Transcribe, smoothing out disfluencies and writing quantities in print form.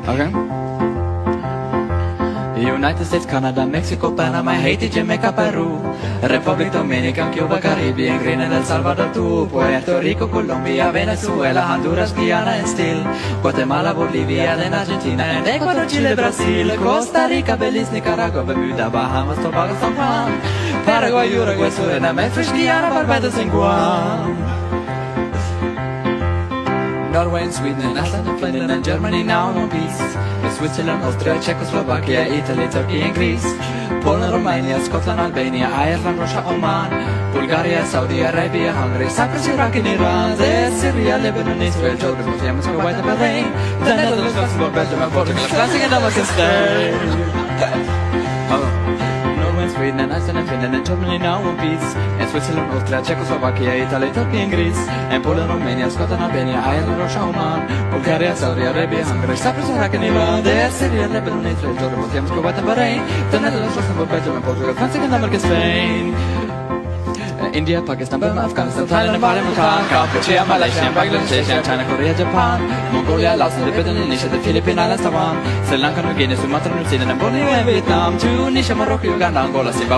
Okay. United States, Canada, Mexico, Panama, Haiti, Jamaica, Peru, Republic Dominican, Cuba, Caribbean, Grenada, El Salvador, Puerto Rico, Colombia, Venezuela, Honduras, Guyana, and still Guatemala, Bolivia, then Argentina, and Ecuador, Chile, Brazil, Costa Rica, Belize, Nicaragua, Bermuda, Bahamas, Tobago, San Juan, Paraguay, Uruguay, Suriname, French Guiana, Barbados, and Guam. Norway and Sweden, Iceland, Finland and Germany now in peace. Switzerland, Austria, Czechoslovakia, Italy, Turkey and Greece. Poland, Romania, Scotland, Albania, Ireland, Russia, Oman, Bulgaria, Saudi Arabia, Hungary, Cyprus, Iraq and Iran, Syria, Lebanon, Israel, Jordan, Yemen, Kuwait and Bahrain, the Netherlands, Luxembourg, Belgium and Portugal, France and Denmark and Spain. Sweden and Iceland and Finland and Germany now in peace. And Switzerland, Austria, Czechoslovakia, Italy, Turkey and Greece. And Poland, Romania, Scotland, Albania, Ireland, Russia, Oman, Bulgaria, Saudi Arabia, Hungary, Cyprus, Iraq and Iran, Syria, Lebanon, Israel, Jordan, Yemen, Kuwait and Bahrain, the Netherlands, Luxembourg, Belgium and Portugal, France and Denmark and Spain. India, Pakistan, Burma, Afghanistan, Thailand, Nepal, Bhutan, Cambodia, Malaysia, Bangladesh, China, Korea, Japan, Mongolia, Laos, Tibet, Indonesia, the Philippines, Islands, Taiwan, Sri Lanka, New Guinea, Sumatra, New Zealand, and Borneo, and Vietnam, Tunisia, Morocco, Uganda, Angola, Zimbabwe.